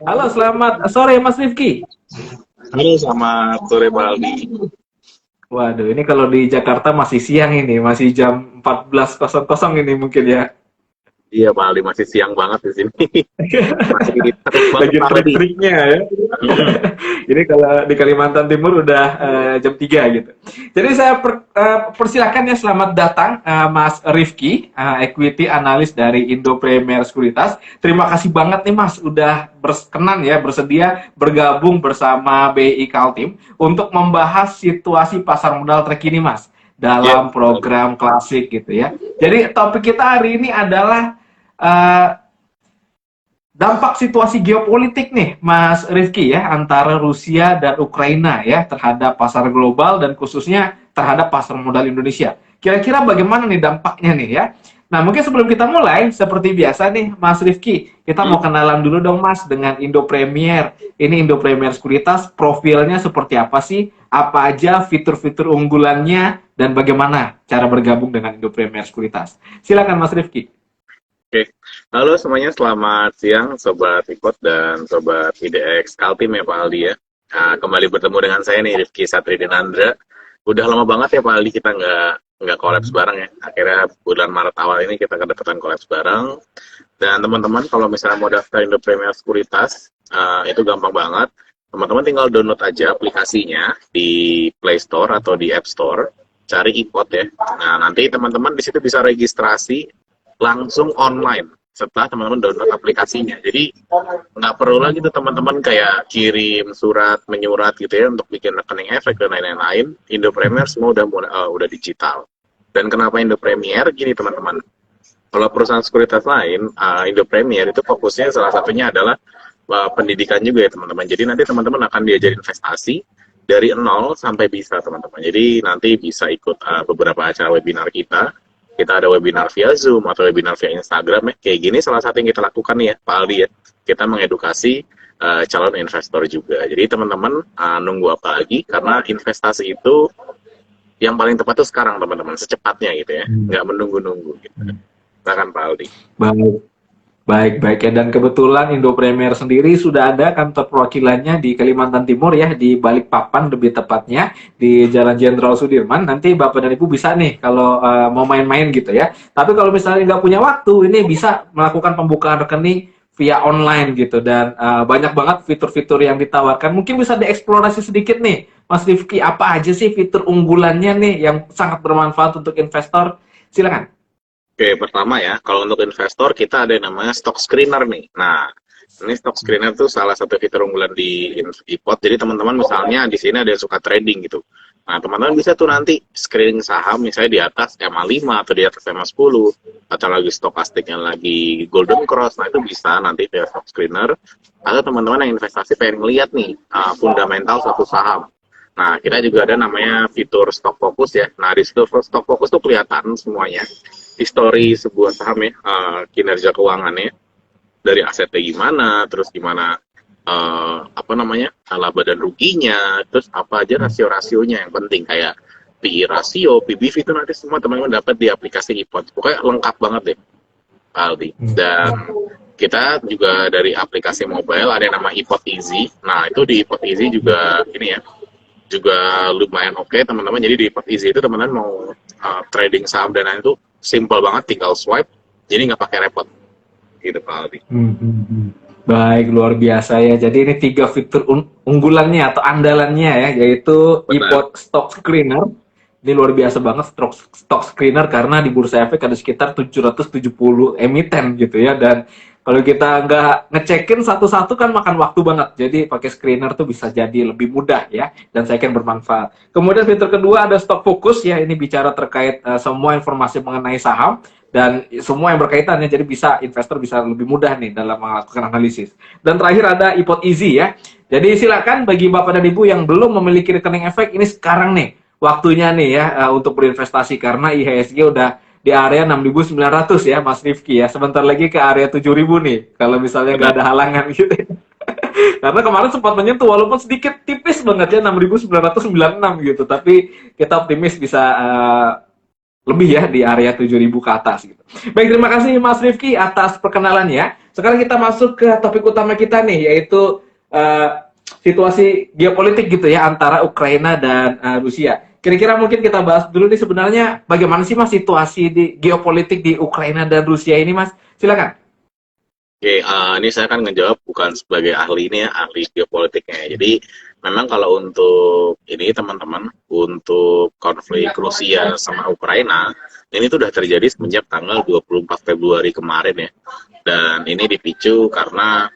Halo, selamat sore Mas Rifki. Halo, selamat sore Pak Aldi. Waduh, ini kalau di Jakarta masih siang ini, masih jam 14.00 ini mungkin ya. Iya Pak Aldi, masih siang banget di sini. Masih terik banget Lagi Pak Aldi. terik-teriknya ya. Mm-mm. Ini kalau di Kalimantan Timur udah jam 3 gitu. Jadi saya persilakan ya, selamat datang Mas Rifki, equity analis dari Indo Premier Sekuritas. Terima kasih banget nih Mas udah berkenan ya, bersedia bergabung bersama BI Kaltim untuk membahas situasi pasar modal terkini Mas Iya, dalam Pak Aldi. program klasik gitu ya. Jadi topik kita hari ini adalah eh, dampak situasi geopolitik nih, Mas Rifki ya, antara Rusia dan Ukraina ya terhadap pasar global dan khususnya terhadap pasar modal Indonesia. Kira-kira bagaimana nih dampaknya nih ya? Nah, mungkin sebelum kita mulai, seperti biasa nih, Mas Rifki, kita mau Hmm. kenalan dulu dong, Mas, dengan Indo Premier. Ini Indo Premier Sekuritas, profilnya seperti apa sih? Apa aja fitur-fitur unggulannya, dan bagaimana cara bergabung dengan Indo Premier Sekuritas? Silakan, Mas Rifki. Oke. Halo semuanya, selamat siang Sobat Ikot dan Sobat IDX Kaltim ya Pak Aldi ya. Nah, kembali bertemu dengan saya nih, Rifki Satridinandra. Udah lama banget ya Pak Aldi kita nggak kolaps bareng ya. Akhirnya bulan Maret awal ini kita kedapatan kolaps bareng. Dan teman-teman kalau misalnya mau daftar Indo Premier Sekuritas, itu gampang banget. Teman-teman tinggal download aja aplikasinya di Play Store atau di App Store, cari IPOT ya. Nah, nanti teman-teman di situ bisa registrasi langsung online setelah teman-teman download aplikasinya. Jadi nggak perlu lagi tuh teman-teman kayak kirim surat menyurat gitu ya untuk bikin rekening efek dan lain-lain. Indo Premier semua udah digital. Dan kenapa Indo Premier? Gini teman-teman, kalau perusahaan sekuritas lain, Indo Premier itu fokusnya salah satunya adalah pendidikan juga ya teman-teman. Jadi nanti teman-teman akan diajar investasi dari nol sampai bisa teman-teman. Jadi nanti bisa ikut beberapa acara webinar kita. Kita ada webinar via Zoom atau webinar via Instagram ya. Kayak gini salah satu yang kita lakukan nih ya, Pak Aldi ya. Kita mengedukasi calon investor juga. Jadi teman-teman nunggu apa lagi? Karena investasi itu yang paling tepat tuh sekarang teman-teman, secepatnya gitu ya. Nggak menunggu-nunggu gitu. Silakan Pak Aldi. Baik. Baik ya, dan kebetulan Indo Premier sendiri sudah ada kantor perwakilannya di Kalimantan Timur ya, di Balikpapan lebih tepatnya, di Jalan Jenderal Sudirman. Nanti Bapak dan Ibu bisa nih kalau mau main-main gitu ya. Tapi kalau misalnya nggak punya waktu, ini bisa melakukan pembukaan rekening via online gitu, dan banyak banget fitur-fitur yang ditawarkan. Mungkin bisa dieksplorasi sedikit nih, Mas Rifki, apa aja sih fitur unggulannya nih yang sangat bermanfaat untuk investor? Silakan. Oke, pertama ya, kalau untuk investor kita ada yang namanya stock screener nih. Nah, ini stock screener tuh salah satu fitur unggulan di iPod. Jadi teman-teman misalnya di sini ada yang suka trading gitu. Nah, teman-teman bisa tuh nanti screening saham misalnya di atas MA5 atau di atas MA10 atau lagi stokastiknya lagi golden cross. Nah, itu bisa nanti via stock screener. Atau teman-teman yang investasi pengen ngeliat nih fundamental satu saham. Nah, kita juga ada namanya fitur stock focus ya. Nah, di situ stock focus tuh kelihatan semuanya histori sebuah saham ya, kinerja keuangannya dari asetnya gimana, terus gimana apa namanya laba dan ruginya, terus apa aja rasio-rasionya yang penting kayak PI rasio, PBV itu nanti semua teman-teman dapat di aplikasi iPod. Pokoknya lengkap banget deh, Aldi. Dan kita juga dari aplikasi mobile ada yang nama iPod Easy. Nah itu di iPod Easy juga ini ya, juga lumayan oke teman-teman. Jadi di iPod Easy itu teman-teman mau trading saham dan lain itu simple banget, tinggal swipe, jadi nggak pakai repot, gitu Pak Aldi. Baik, luar biasa ya. Jadi ini 3 fitur unggulannya atau andalannya ya, yaitu Benar. iPod Stock Screener. Ini luar biasa banget stock screener karena di Bursa Efek ada sekitar 770 emiten gitu ya. Dan kalau kita nggak ngecekin satu-satu kan makan waktu banget. Jadi pakai screener tuh bisa jadi lebih mudah ya, dan saya yakin bermanfaat. Kemudian fitur kedua ada stock focus ya, ini bicara terkait semua informasi mengenai saham dan semua yang berkaitannya, jadi bisa investor bisa lebih mudah nih dalam melakukan analisis. Dan terakhir ada iPod Easy ya. Jadi silakan bagi Bapak dan Ibu yang belum memiliki rekening efek, ini sekarang nih waktunya nih ya untuk berinvestasi karena IHSG udah di area 6.900 ya Mas Rifki ya. Sebentar lagi ke area 7.000 nih kalau misalnya nggak Benar. ada halangan gitu. Karena kemarin sempat menyentuh walaupun sedikit tipis banget ya 6.996 gitu, tapi kita optimis bisa lebih ya, di area 7.000 ke atas gitu. Baik, terima kasih Mas Rifki atas perkenalannya. Sekarang kita masuk ke topik utama kita nih, yaitu situasi geopolitik gitu ya antara Ukraina dan Rusia. Kira-kira mungkin kita bahas dulu nih, sebenarnya bagaimana sih Mas situasi di geopolitik di Ukraina dan Rusia ini, Mas? Silakan. Oke, ini saya kan ngejawab bukan sebagai ahli ini ya, ahli geopolitiknya. Jadi memang kalau untuk ini teman-teman, untuk konflik Rusia sama Ukraina, ini tuh udah terjadi semenjak tanggal 24 Februari kemarin ya. Dan ini dipicu karena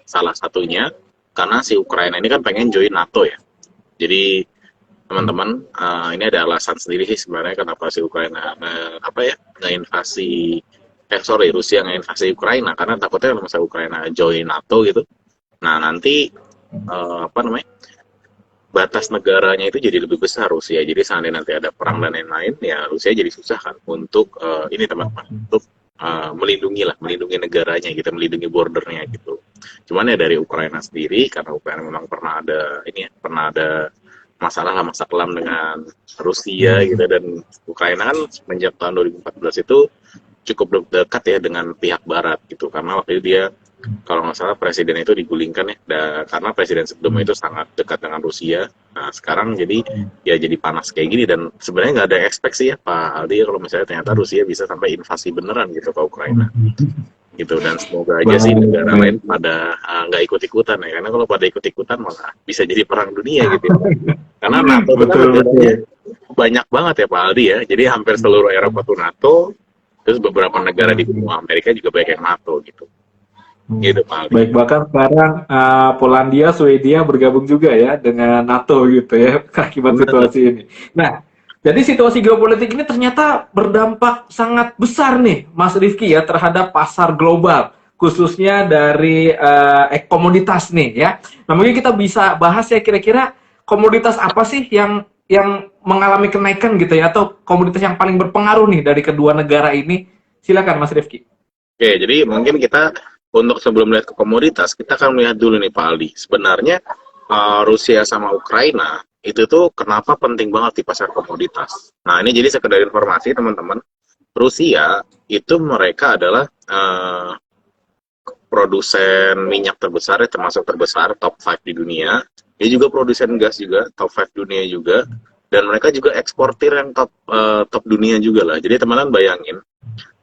salah satunya karena si Ukraina ini kan pengen join NATO ya. Jadi teman-teman, ini ada alasan sendiri sih sebenarnya kenapa si Ukraina ngeinvasi Rusia ngeinvasi Ukraina, karena takutnya kalau misalnya Ukraina join NATO gitu, nah nanti batas negaranya itu jadi lebih besar Rusia. Jadi seandainya nanti ada perang dan lain-lain, ya Rusia jadi susah kan untuk ini teman-teman, untuk melindungi negaranya gitu, melindungi bordernya gitu. Cuman ya dari Ukraina sendiri, karena Ukraina memang pernah ada masalah masa kelam dengan Rusia gitu, dan Ukraina kan semenjak tahun 2014 itu cukup dekat ya dengan pihak Barat gitu, karena waktu itu dia kalau nggak salah presiden itu digulingkan ya, karena presiden sebelumnya itu sangat dekat dengan Rusia. Nah sekarang jadi panas kayak gini, dan sebenarnya nggak ada ekspektasi ya Pak Aldi kalau misalnya ternyata Rusia bisa sampai invasi beneran gitu ke Ukraina gitu. Dan semoga aja sih negara lain pada nggak ikut-ikutan ya, karena kalau pada ikut-ikutan malah bisa jadi perang dunia gitu ya. Karena NATO itu kan negaranya banyak banget ya Pak Aldi ya, jadi hampir seluruh Eropa tuh NATO, terus beberapa negara di benua Amerika juga banyak yang NATO gitu. Gitu Pak Aldi. Baik, bahkan sekarang Polandia, Swedia bergabung juga ya dengan NATO gitu ya, akibat situasi ini. Nah, jadi situasi geopolitik ini ternyata berdampak sangat besar nih, Mas Rifki ya, terhadap pasar global, khususnya dari komoditas nih ya. Nah, mungkin kita bisa bahas ya, kira-kira komoditas apa sih yang mengalami kenaikan gitu ya, atau komoditas yang paling berpengaruh nih dari kedua negara ini? Silakan Mas Rifki. Oke, jadi mungkin kita untuk sebelum melihat ke komoditas, kita akan melihat dulu nih Pak Aldi. Sebenarnya Rusia sama Ukraina itu tuh kenapa penting banget di pasar komoditas. Nah ini jadi sekedar informasi teman-teman. Rusia itu mereka adalah produsen minyak terbesar ya, termasuk terbesar, top 5 di dunia. Dia juga produsen gas juga, top 5 dunia juga. Dan mereka juga eksportir yang top dunia juga lah. Jadi teman-teman bayangin,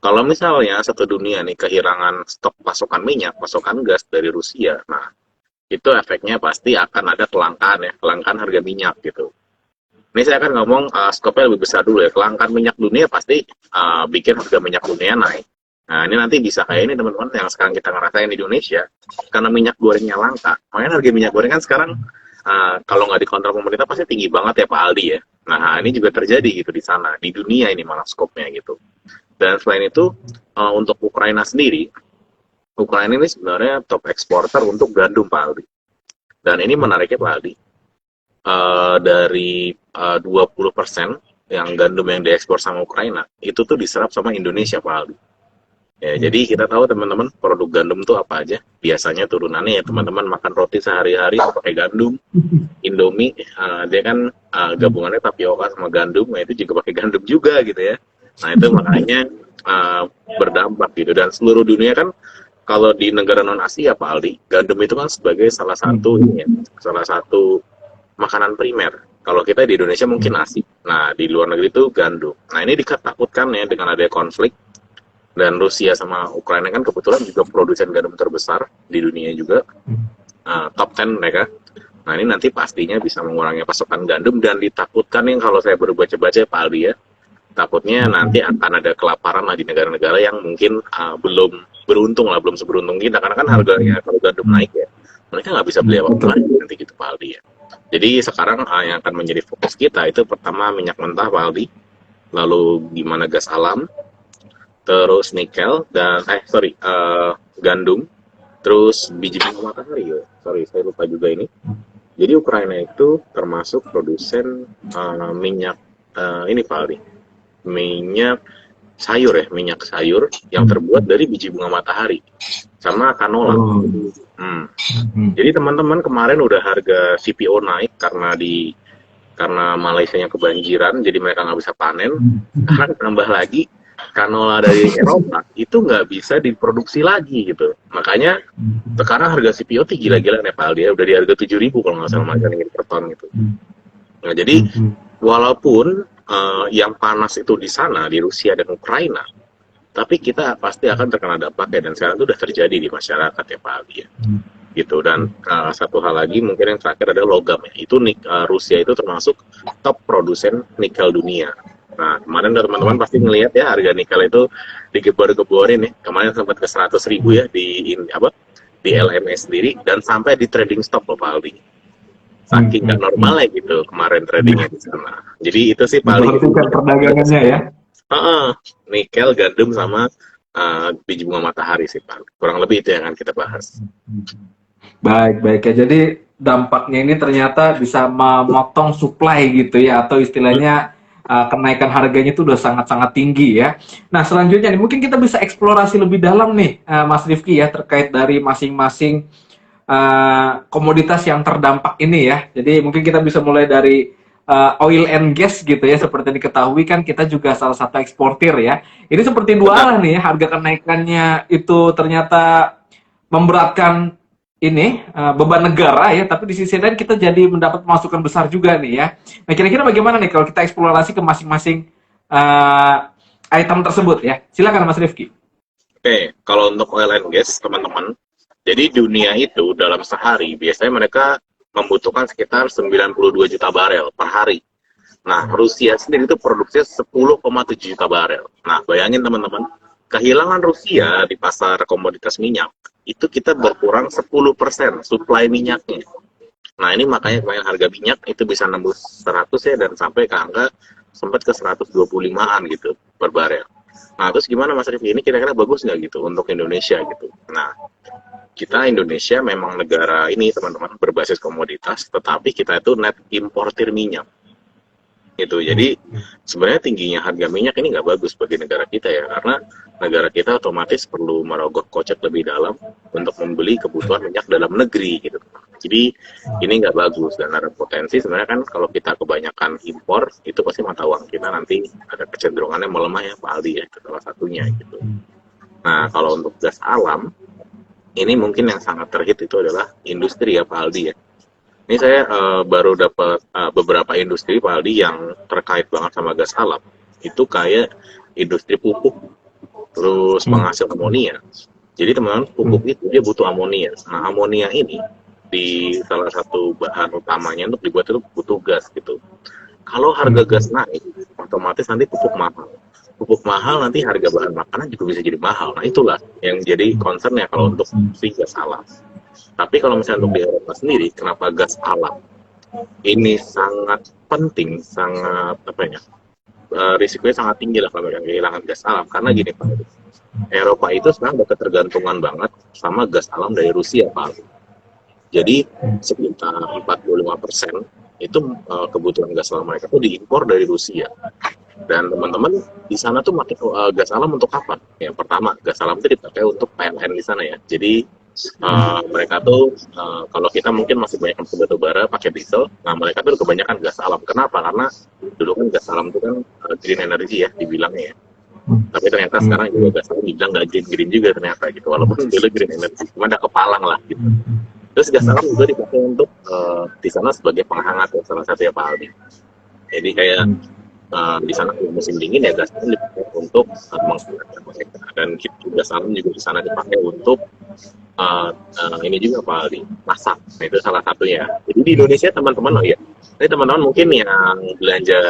kalau misalnya satu dunia nih kehilangan stok pasokan minyak, pasokan gas dari Rusia, nah itu efeknya pasti akan ada kelangkaan harga minyak gitu. Ini saya akan ngomong skopnya lebih besar dulu ya. Kelangkaan minyak dunia pasti bikin harga minyak dunia naik. Nah ini nanti bisa kayak ini teman-teman yang sekarang kita ngerasain di Indonesia, karena minyak gorengnya langka. Makanya harga minyak goreng kan sekarang kalau nggak dikontrol pemerintah pasti tinggi banget ya Pak Aldi ya. Nah ini juga terjadi gitu di sana, di dunia ini malah skopnya gitu. Dan selain itu, untuk Ukraina sendiri, Ukraina ini sebenarnya top eksporter untuk gandum Pak Aldi. Dan ini menariknya Pak Aldi, dari 20% yang gandum yang diekspor sama Ukraina, itu tuh diserap sama Indonesia Pak Aldi. Ya, jadi kita tahu teman-teman produk gandum tuh apa aja. Biasanya turunannya ya teman-teman makan roti sehari-hari pakai gandum. Indomie, dia kan gabungannya tapioka sama gandum, nah itu juga pakai gandum juga gitu ya. Nah itu makanya berdampak gitu, dan seluruh dunia kan kalau di negara non Asia Pak Aldi, gandum itu kan sebagai salah satu makanan primer. Kalau kita di Indonesia mungkin nasi, nah di luar negeri itu gandum. Nah ini ditakutkan ya dengan adanya konflik, dan Rusia sama Ukraina kan kebetulan juga produsen gandum terbesar di dunia juga, top 10 mereka. Nah ini nanti pastinya bisa mengurangi pasokan gandum, dan ditakutkan yang kalau saya baru baca-baca Pak Aldi ya, takutnya nanti akan ada kelaparan lah di negara-negara yang mungkin belum beruntung lah, belum seberuntung kita, karena kan harganya kalau gandum naik ya, mereka nggak bisa beli apa-apa nanti gitu Pak Aldi ya. Jadi sekarang yang akan menjadi fokus kita itu pertama minyak mentah Pak Aldi, lalu gimana gas alam, terus nikel, dan gandum, terus biji bunga matahari ya. Sorry saya lupa juga ini. Jadi Ukraina itu termasuk produsen minyak ini Pak Aldi, minyak sayur yang terbuat dari biji bunga matahari sama kanola. Jadi teman-teman kemarin udah harga CPO naik karena di karena Malaysianya kebanjiran, jadi mereka nggak bisa panen. Karena tambah lagi canola dari Eropa itu nggak bisa diproduksi lagi gitu. Makanya sekarang harga CPO gila-gila nih Pak Aldi ya, udah di harga 7.000 kalau nggak salah macam ini per ton gitu. Nah jadi walaupun yang panas itu di sana di Rusia dan Ukraina, tapi kita pasti akan terkena dampaknya, dan sekarang itu udah terjadi di masyarakat ya Pak Aldi ya. Gitu. Dan satu hal lagi mungkin yang terakhir adalah logam ya. Itu Rusia itu termasuk top produsen nikel dunia. Nah kemarin teman-teman pasti ngelihat ya harga nikel itu digebor-geborin nih. Kemarin sempat ke 100.000 ya di LME sendiri, dan sampai di trading stop loh Pak Aldi. Saking nggak normalnya gitu kemarin tradingnya di sana. Jadi itu sih paling perdagangannya ya. Nikel, gandum sama biji bunga matahari sih Pak. Kurang lebih itu yang akan kita bahas. Baik ya. Jadi dampaknya ini ternyata bisa memotong supply gitu ya, atau istilahnya kenaikan harganya itu udah sangat-sangat tinggi ya. Nah selanjutnya nih mungkin kita bisa eksplorasi lebih dalam nih Mas Rifki ya, terkait dari masing-masing komoditas yang terdampak ini ya. Jadi mungkin kita bisa mulai dari oil and gas gitu ya. Seperti diketahui kan kita juga salah satu eksportir ya. Ini seperti dua arah nih ya, harga kenaikannya itu ternyata memberatkan ini beban negara ya, tapi di sisi lain kita jadi mendapat masukan besar juga nih ya. Nah kira-kira bagaimana nih kalau kita eksplorasi ke masing-masing item tersebut ya. Silakan Mas Rifki. Oke, kalau untuk oil and gas teman-teman, jadi dunia itu dalam sehari biasanya mereka membutuhkan sekitar 92 juta barel per hari. Nah, Rusia sendiri itu produksinya 10,7 juta barel. Nah, bayangin teman-teman, kehilangan Rusia di pasar komoditas minyak, itu kita berkurang 10% supply minyaknya. Nah, ini makanya kemarin harga minyak itu bisa nembus 100 ya, dan sampai ke angka sempat ke 125-an gitu per barel. Nah, terus gimana Mas Rifki? Ini kira-kira bagus nggak gitu untuk Indonesia gitu? Nah, kita Indonesia memang negara ini teman-teman berbasis komoditas, tetapi kita itu net importir minyak. Gitu. Jadi sebenarnya tingginya harga minyak ini nggak bagus bagi negara kita ya, karena negara kita otomatis perlu merogoh kocek lebih dalam untuk membeli kebutuhan minyak dalam negeri gitu. Jadi ini nggak bagus, dan ada potensi sebenarnya kan kalau kita kebanyakan impor itu pasti mata uang kita nanti ada kecenderungannya melemah ya Pak Aldi ya, itu salah satunya gitu. Nah kalau untuk gas alam ini mungkin yang sangat terhit itu adalah industri ya Pak Aldi ya. Ini saya baru dapat beberapa industri Pak Aldi yang terkait banget sama gas alam. Itu kayak industri pupuk, terus penghasil amonia. Jadi teman-teman, pupuk itu dia butuh amonia. Nah amonia ini di salah satu bahan utamanya untuk dibuat itu butuh gas gitu. Kalau harga gas naik, otomatis nanti pupuk mahal. Pupuk mahal nanti harga bahan makanan juga bisa jadi mahal. Nah itulah yang jadi concern ya kalau untuk si gas alam. Tapi kalau misalnya untuk di Eropa sendiri, kenapa gas alam ini sangat penting, sangat risikonya sangat tinggi lah kalau yang kehilangan gas alam. Karena gini Pak, Eropa itu sekarang ada ketergantungan banget sama gas alam dari Rusia Pak. Jadi sekitar 45% itu kebutuhan gas alam mereka itu diimpor dari Rusia. Dan teman-teman di sana tuh pakai gas alam untuk apa? Yang pertama, gas alam itu dipakai untuk PLN di sana ya. Jadi mereka tuh kalau kita mungkin masih banyak batu bara pakai diesel, nah mereka tuh kebanyakan gas alam. Kenapa? Karena dulu kan gas alam itu kan green energy ya dibilangnya ya. Tapi ternyata sekarang juga gas alam dibilang nggak green juga ternyata gitu. Walaupun dulu green energy, cuma ada kepalang lah gitu. Terus gas alam juga dipakai untuk di sana sebagai penghangat ya, salah satu ya Pak Aldi. Jadi kayak di sana musim dingin ya gas alam dipakai untuk menghangatkan mereka, dan gas alam juga di sana dipakai untuk ini juga Pak Aldi, masak. Nah, itu salah satunya. Jadi di Indonesia teman-teman ini teman-teman mungkin yang belanja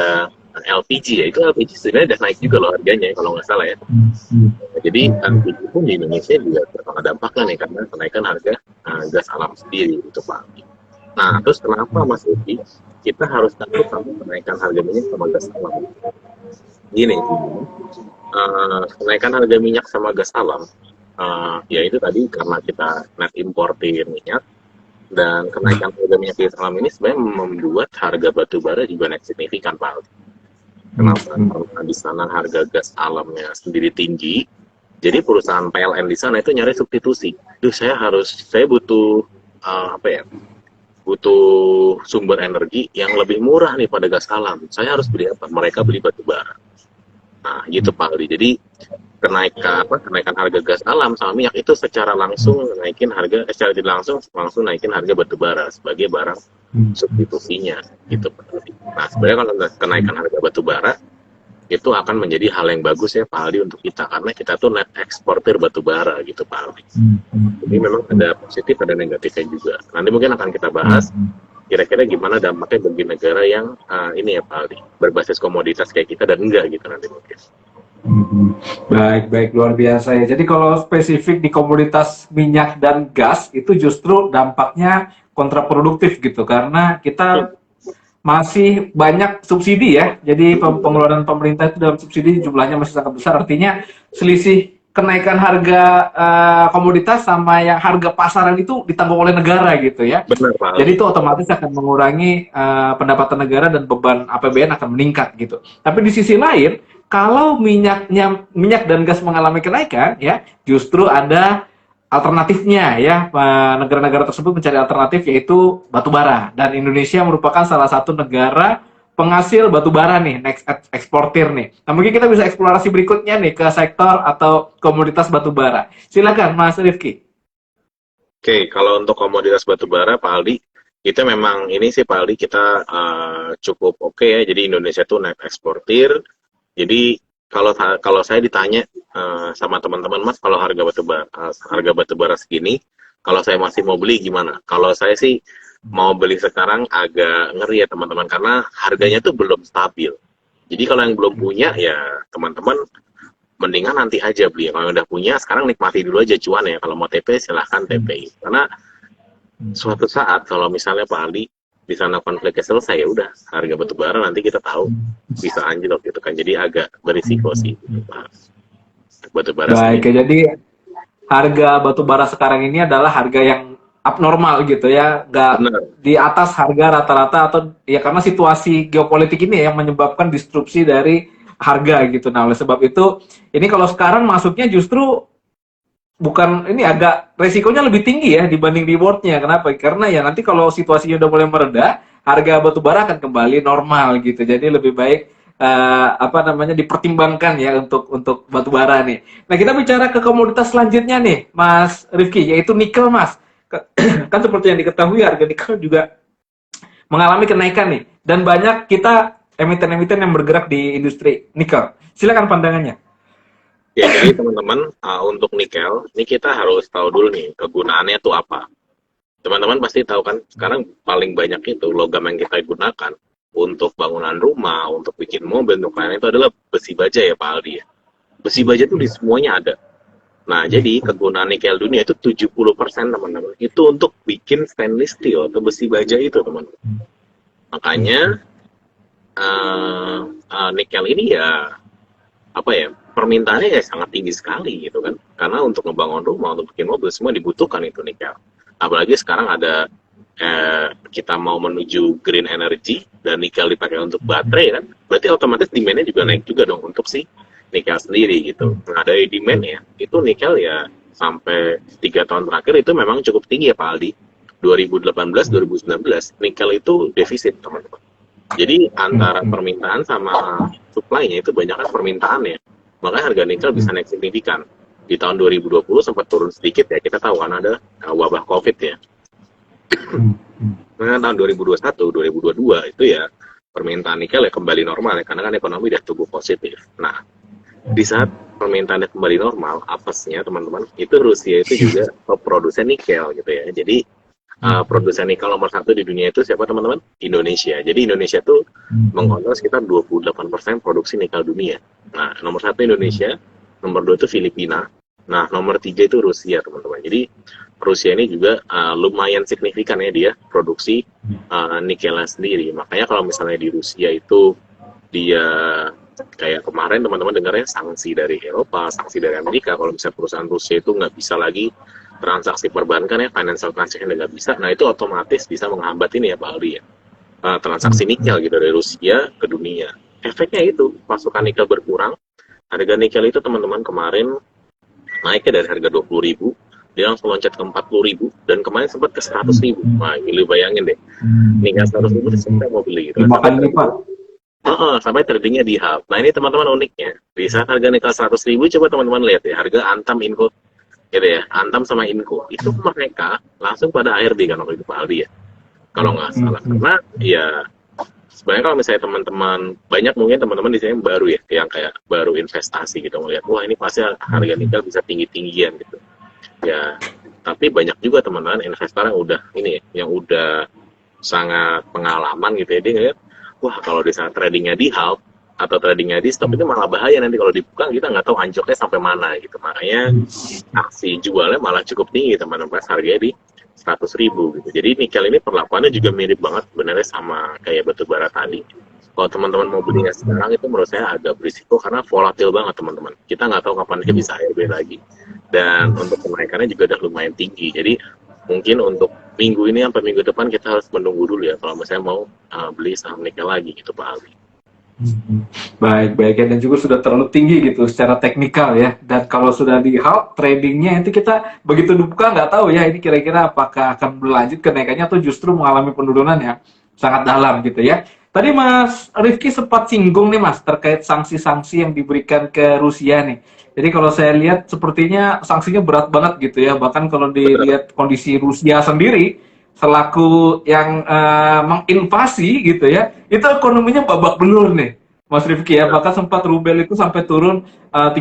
LPG ya, itu LPG sebenarnya udah naik juga loh harganya kalau nggak salah ya. Jadi LPG pun di Indonesia juga terkena dampaknya nih karena kenaikan harga gas alam sendiri itu Pak Aldi. Nah terus kenapa Mas Uki kita harus takut sama kenaikan harga minyak sama gas alam? Gini, kenaikan harga minyak sama gas alam ya itu tadi karena kita net importir minyak, dan kenaikan harga minyak gas alam ini sebenarnya membuat harga batu bara juga naik signifikan Pak Aldi. Kenapa? Karena di sana harga gas alamnya sendiri tinggi, jadi perusahaan PLN di sana itu nyari substitusi. Saya butuh butuh sumber energi yang lebih murah nih pada gas alam. Saya harus beli apa? Mereka beli batu bara. Nah, gitu Pak Aldi. Jadi kenaikan harga gas alam sama minyak itu secara langsung naikin harga, secara tidak langsung naikin harga batu bara sebagai barang substitusinya, gitu Pak Aldi. Nah, sebenarnya kalau kenaikan harga batu bara itu akan menjadi hal yang bagus ya Pak Aldi untuk kita, karena kita tuh net eksportir batu bara gitu Pak Aldi. Jadi memang ada positif ada negatifnya juga. Nanti mungkin akan kita bahas kira-kira gimana dampaknya bagi negara yang ini ya Pak Aldi, berbasis komoditas kayak kita dan enggak gitu nanti mungkin. Baik, luar biasa ya. Jadi kalau spesifik di komoditas minyak dan gas itu justru dampaknya kontraproduktif gitu, karena kita masih banyak subsidi ya. Jadi pengeluaran pemerintah itu dalam subsidi jumlahnya masih sangat besar. Artinya selisih kenaikan harga komoditas sama yang harga pasaran itu ditanggung oleh negara gitu ya. Benar Pak Aldi. Jadi itu otomatis akan mengurangi pendapatan negara dan beban APBN akan meningkat gitu. Tapi di sisi lain, kalau minyak dan gas mengalami kenaikan ya, justru ada alternatifnya ya. Negara-negara tersebut mencari alternatif yaitu batu bara, dan Indonesia merupakan salah satu negara penghasil batu bara nih, next eksportir nih. Nah, mungkin kita bisa eksplorasi berikutnya nih ke sektor atau komoditas batu bara. Silakan Mas Rifki. Oke, kalau untuk komoditas batu bara Pak Aldi, kita memang ini sih Pak Aldi kita cukup oke ya. Jadi Indonesia tuh net eksportir. Jadi kalau saya ditanya sama teman-teman, Mas, kalau harga batu bara segini, kalau saya masih mau beli gimana? Kalau saya sih mau beli sekarang agak ngeri ya teman-teman, karena harganya tuh belum stabil. Jadi kalau yang belum punya ya teman-teman mendingan nanti aja beli. Kalau yang udah punya sekarang nikmati dulu aja cuan ya. Kalau mau TP silahkan TPI. Karena suatu saat kalau misalnya Pak Ali di sana konfliknya selesai, ya udah harga batu bara nanti kita tahu bisa anjlok gitu kan. Jadi agak berisiko sih batu bara. Baik, jadi harga batu bara sekarang ini adalah harga yang abnormal gitu ya, nggak di atas harga rata-rata, atau ya karena situasi geopolitik ini yang menyebabkan disrupsi dari harga gitu. Nah, oleh sebab itu ini kalau sekarang masuknya justru bukan, ini agak resikonya lebih tinggi ya dibanding rewardnya. Kenapa? Karena ya nanti kalau situasinya udah mulai mereda, harga batu bara akan kembali normal gitu. Jadi lebih baik dipertimbangkan ya untuk batu bara nih. Nah, kita bicara ke komoditas selanjutnya nih, Mas Rifki, yaitu nikel, Mas. Kan seperti yang diketahui harga nikel juga mengalami kenaikan nih, dan banyak kita emiten-emiten yang bergerak di industri nikel. Silakan pandangannya. Ya, jadi teman-teman, untuk nikel, ini kita harus tahu dulu nih, kegunaannya itu apa. Teman-teman pasti tahu kan, sekarang paling banyak itu logam yang kita gunakan untuk bangunan rumah, untuk bikin mobil, untuk lain itu adalah besi baja ya Pak Aldi ya. Besi baja itu di semuanya ada. Nah, jadi kegunaan nikel dunia itu 70% teman-teman. Itu untuk bikin stainless steel atau besi baja itu teman-teman. Makanya, nikel ini ya, permintaannya ya sangat tinggi sekali gitu kan, karena untuk ngebangun rumah, untuk bikin mobil semua dibutuhkan itu nikel. Apalagi sekarang ada kita mau menuju green energy dan nikel dipakai untuk baterai kan, berarti otomatis demand-nya juga naik juga dong untuk si nikel sendiri gitu. Nah, dari demand ya, itu nikel ya sampai 3 tahun terakhir itu memang cukup tinggi ya Pak Aldi. 2018-2019 nikel itu defisit teman-teman. Jadi antara permintaan sama supply-nya itu banyak kan permintaannya. Makanya harga nikel bisa naik signifikan. Di tahun 2020 sempat turun sedikit ya, kita tahu kan ada wabah COVID ya. Nah, tahun 2021, 2022 itu ya permintaan nikel ya kembali normal ya, karena kan ekonomi udah tumbuh positif. Nah, di saat permintaannya kembali normal, apesnya teman-teman, itu Rusia itu juga produsen nikel gitu ya. Jadi produsen nikel nomor 1 di dunia itu siapa teman-teman? Indonesia. Jadi Indonesia tuh mengontrol sekitar 28% produksi nikel dunia. Nah, nomor 1 Indonesia, nomor 2 itu Filipina, nah nomor 3 itu Rusia teman-teman. Jadi Rusia ini juga lumayan signifikan ya dia produksi nikelnya sendiri. Makanya kalau misalnya di Rusia itu dia kayak kemarin teman-teman dengarnya sanksi dari Eropa, sanksi dari Amerika, kalau misalnya perusahaan Rusia itu nggak bisa lagi transaksi perbankan ya, financial transaction nggak bisa, nah itu otomatis bisa menghambat ini ya Pak Aldi ya, transaksi nikel gitu dari Rusia ke dunia. Efeknya itu pasokan nikel berkurang, harga nikel itu teman-teman kemarin naiknya dari harga 20.000 dia langsung loncat ke 40.000 dan kemarin sempat ke 100.000. Nah, lu bayangin deh, nih 100.000 itu siapa yang mau beli gitu. Lima kali lipat. Sampai tradingnya di hub. Nah ini teman-teman uniknya, di saat harga nikel 100.000, coba teman-teman lihat ya, harga Antam Inco gitu ya, Antam sama Inco itu mereka langsung pada ARD kan waktu itu Pak Aldi ya, kalau nggak salah. Karena ya sebenarnya kalau misalnya teman-teman banyak, mungkin teman-teman di sini baru ya, yang kayak baru investasi gitu, melihat wah ini pasti harga nikel bisa tinggi-tinggian gitu ya. Tapi banyak juga teman-teman investor yang udah ini ya, yang udah sangat pengalaman gitu ya, dia ngeliat wah kalau di saat tradingnya di halt atau tradingnya di stop itu malah bahaya, nanti kalau dibuka kita nggak tahu anjloknya sampai mana gitu. Makanya aksi jualnya malah cukup tinggi teman-teman, pas harganya di 100.000 gitu. Jadi nikel ini perlakuannya juga mirip banget sebenarnya sama kayak batu bara tadi. Kalau teman-teman mau belinya sekarang itu menurut saya agak berisiko karena volatil banget teman-teman. Kita nggak tahu kapan dia bisa ARB lagi. Dan untuk kenaikannya juga udah lumayan tinggi. Jadi mungkin untuk minggu ini sampai minggu depan kita harus menunggu dulu ya kalau misalnya mau beli saham nikel lagi gitu Pak Ali. Baik ya, dan juga sudah terlalu tinggi gitu secara teknikal ya. Dan kalau sudah di halt tradingnya itu kita begitu dibuka nggak tahu ya ini kira-kira apakah akan berlanjut kenaikannya atau justru mengalami penurunan yang sangat dalam gitu ya. Tadi Mas Rifki sempat singgung nih Mas terkait sanksi-sanksi yang diberikan ke Rusia nih. Jadi kalau saya lihat sepertinya sanksinya berat banget gitu ya. Bahkan kalau dilihat kondisi Rusia sendiri selaku yang menginvasi gitu ya, itu ekonominya babak belur nih Mas Rifki ya. Bahkan sempat rubel itu sampai turun 30%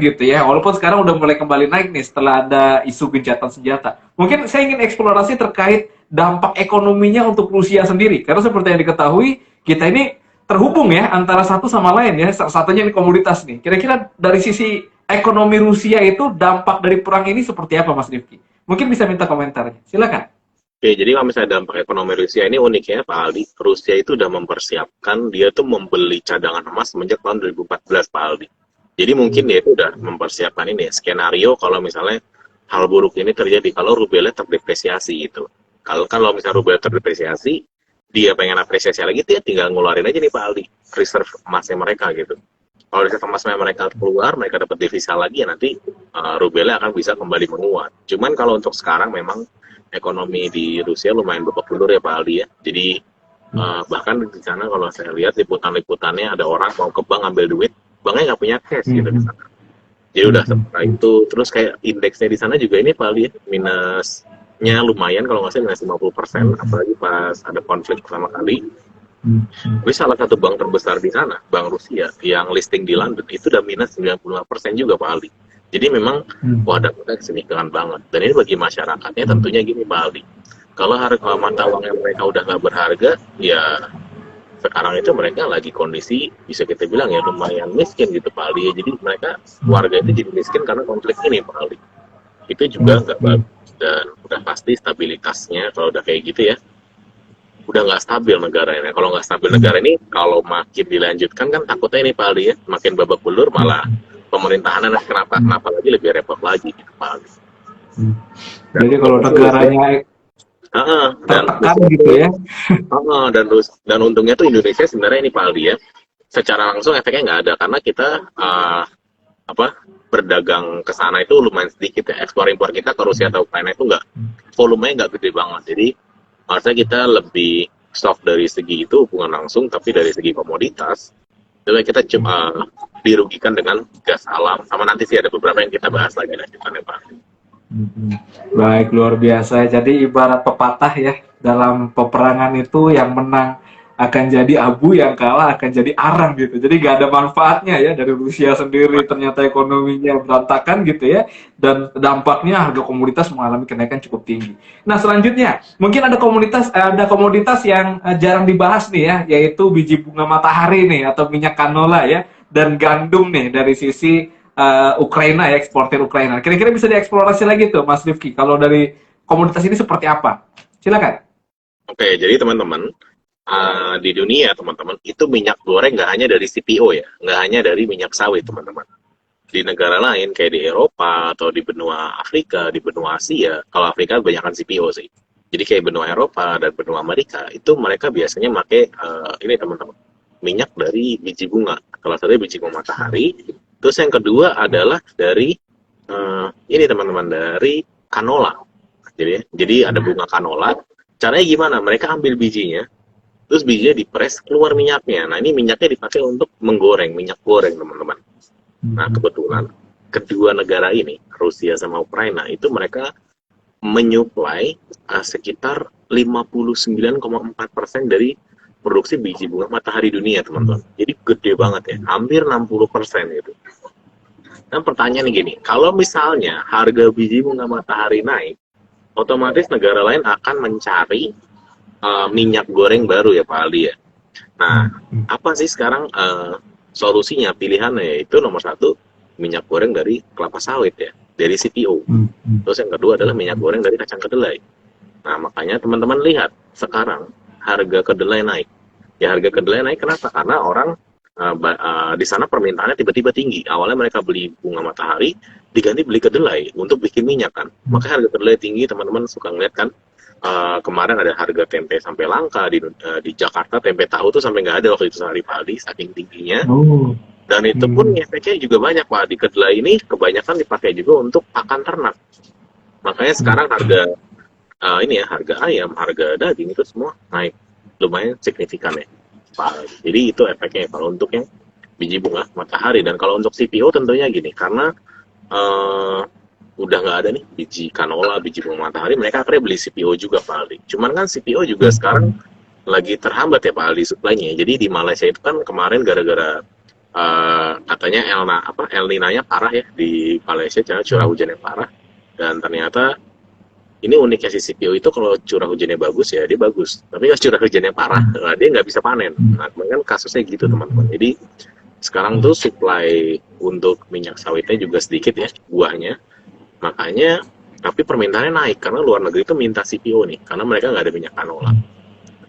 gitu ya, walaupun sekarang udah mulai kembali naik nih setelah ada isu gencatan senjata. Mungkin saya ingin eksplorasi terkait dampak ekonominya untuk Rusia sendiri, karena seperti yang diketahui kita ini terhubung ya antara satu sama lain ya, satunya ini komoditas nih. Kira-kira dari sisi ekonomi Rusia itu dampak dari perang ini seperti apa Mas Rifki? Mungkin bisa minta komentarnya, silakan. Oke, jadi kalau misalnya dampak ekonomi Rusia ini uniknya Pak Aldi, Rusia itu udah mempersiapkan, dia tuh membeli cadangan emas semenjak tahun 2014 Pak Aldi. Jadi mungkin dia itu udah mempersiapkan ini skenario kalau misalnya hal buruk ini terjadi, kalau rubelnya terdepresiasi gitu. Kalau misalnya rubel terdepresiasi, dia pengen apresiasi lagi, dia tinggal ngeluarin aja nih Pak Aldi, reserve emasnya mereka gitu. Kalau reserve emasnya mereka keluar, mereka dapat devisa lagi, ya nanti rubelnya akan bisa kembali menguat. Cuman kalau untuk sekarang memang ekonomi di Rusia lumayan babak belur ya Pak Aldi ya. Jadi bahkan di sana kalau saya lihat liputan-liputannya ada orang mau ke bank ambil duit, banknya nggak punya cash gitu di sana. Jadi udah setelah itu, terus kayak indeksnya di sana juga ini Pak Aldi ya, minusnya lumayan kalau nggak salah minus 50%, apalagi pas ada konflik pertama kali. Tapi salah satu bank terbesar di sana, Bank Rusia, yang listing di London, itu udah minus 95% juga Pak Aldi. Jadi memang dampaknya signifikan banget. Dan ini bagi masyarakatnya tentunya gini Pak Aldi. Kalau harga mata uang yang mereka udah nggak berharga, ya sekarang itu mereka lagi kondisi bisa kita bilang ya lumayan miskin gitu Pak Aldi. Jadi mereka warga itu jadi miskin karena konflik ini Pak Aldi. Itu juga nggak bagus, dan udah pasti stabilitasnya kalau udah kayak gitu ya, udah nggak stabil negara ini. Kalau nggak stabil negara ini, kalau makin dilanjutkan kan takutnya ini Pak Aldi ya, makin babak belur, malah pemerintahannya kenapa lagi lebih repot lagi gitu Pak Aldi. Jadi kalau negaranya tertekan gitu ya. Dan untungnya tuh Indonesia sebenarnya ini Pak Aldi ya, secara langsung efeknya nggak ada karena kita berdagang ke sana itu lumayan sedikit ya. Ekspor impor kita ke Rusia atau Ukraina itu volumenya nggak gede banget. Jadi harusnya kita lebih soft dari segi itu hubungan langsung, tapi dari segi komoditas itu kita cuma dirugikan dengan gas alam, sama nanti sih ada beberapa yang kita bahas lagi lanjutannya Pak. Baik, luar biasa. Jadi ibarat pepatah ya, dalam peperangan itu yang menang akan jadi abu, yang kalah akan jadi arang gitu. Jadi gak ada manfaatnya ya dari Rusia sendiri, ternyata ekonominya berantakan gitu ya, dan dampaknya harga komoditas mengalami kenaikan cukup tinggi. Nah selanjutnya mungkin ada komoditas yang jarang dibahas nih ya, yaitu biji bunga matahari nih atau minyak canola ya, dan gandum nih dari sisi Ukraina ya, eksportir Ukraina. Kira-kira bisa dieksplorasi lagi tuh Mas Rifki, kalau dari komoditas ini seperti apa? Silakan. Oke, jadi teman-teman, di dunia teman-teman itu minyak goreng nggak hanya dari CPO ya, nggak hanya dari minyak sawit teman-teman. Di negara lain kayak di Eropa atau di benua Afrika, di benua Asia, kalau Afrika kebanyakan CPO sih. Jadi kayak benua Eropa dan benua Amerika itu mereka biasanya pakai ini teman-teman, minyak dari biji bunga. Salah satunya biji bunga matahari. Terus yang kedua adalah dari ini teman-teman dari canola. Jadi ada bunga canola. Caranya gimana? Mereka ambil bijinya, terus bijinya dipres, keluar minyaknya. Nah, ini minyaknya dipakai untuk menggoreng, minyak goreng, teman-teman. Nah, kebetulan kedua negara ini, Rusia sama Ukraina, itu mereka menyuplai sekitar 59,4% dari produksi biji bunga matahari dunia, teman-teman. Jadi gede banget ya, hampir 60% itu. Dan pertanyaan gini, kalau misalnya harga biji bunga matahari naik, otomatis negara lain akan mencari minyak goreng baru ya Pak Aldi ya. Nah, apa sih sekarang solusinya, pilihannya? Yaitu nomor satu, minyak goreng dari kelapa sawit ya, dari CPO. Terus yang kedua adalah minyak goreng dari kacang kedelai. Nah, makanya teman-teman lihat sekarang harga kedelai naik. Ya, harga kedelai naik kenapa? Karena orang di sana permintaannya tiba-tiba tinggi. Awalnya mereka beli bunga matahari, diganti beli kedelai untuk bikin minyak kan. Makanya harga kedelai tinggi, teman-teman suka ngeliat kan. Kemarin ada harga tempe sampai langka di Jakarta, tempe tahu tuh sampai nggak ada waktu itu sehari pagi, saking tingginya. Dan itu pun efeknya juga banyak Pak. Di kedelai ini kebanyakan dipakai juga untuk pakan ternak. Makanya sekarang harga harga ayam, harga daging itu semua naik lumayan signifikan ya Pak. Jadi itu efeknya kalau untuk yang biji bunga matahari. Dan kalau untuk CPO tentunya gini, karena udah nggak ada nih biji canola, biji bunga matahari, mereka akhirnya beli CPO juga Pak Aldi. Cuman kan CPO juga sekarang lagi terhambat ya Pak Aldi suplainya. Jadi di Malaysia itu kan kemarin gara-gara katanya El Nino-nya parah ya di Malaysia, curah hujannya parah. Dan ternyata ini uniknya si CPO itu, kalau curah hujannya bagus ya dia bagus, tapi kalau curah hujannya parah dia nggak bisa panen. Nah, kan kasusnya gitu teman-teman. Jadi sekarang tuh supply untuk minyak sawitnya juga sedikit ya buahnya, makanya tapi permintaannya naik karena luar negeri itu minta CPO nih, karena mereka nggak ada minyak canola.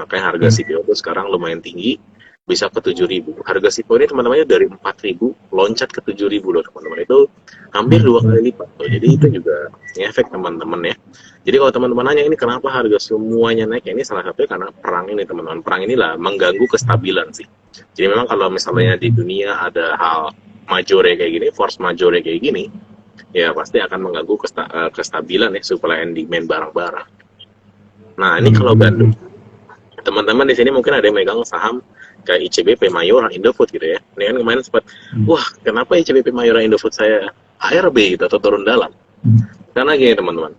Makanya harga CPO itu sekarang lumayan tinggi, bisa ke 7.000. Harga CPO ini teman-teman dari 4.000 loncat ke 7.000 loh teman-teman, itu hampir 2 kali lipat loh. Jadi itu juga efek teman-teman ya. Jadi kalau teman-teman nanya ini kenapa harga semuanya naik, ini salah satunya karena perang ini teman-teman. Perang inilah mengganggu kestabilan sih. Jadi memang kalau misalnya di dunia ada hal majore kayak gini, force majore kayak gini, ya pasti akan mengganggu kestabilan ya, supply and demand barang-barang. Nah, ini kalau gandum, teman-teman di sini mungkin ada yang megang saham kayak ICBP, Mayora, Indofood gitu ya. Ini kan kemarin sempat, wah kenapa ICBP, Mayora, Indofood saya ARB gitu atau turun dalam? Karena gini teman-teman,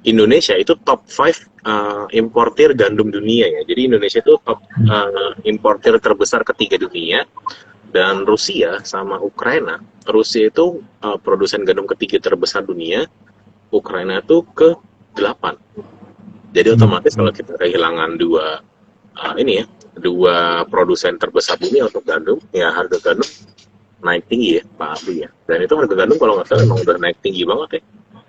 Indonesia itu top 5 importir gandum dunia ya. Jadi Indonesia itu top importir terbesar ketiga dunia. Dan Rusia sama Ukraina, Rusia itu produsen gandum ketiga terbesar dunia, Ukraina itu ke-8. Jadi otomatis kalau kita kehilangan dua produsen terbesar dunia untuk gandum, ya harga gandum naik tinggi ya Pak Abdi ya. Dan itu harga gandum kalau nggak salah emang udah naik tinggi banget ya,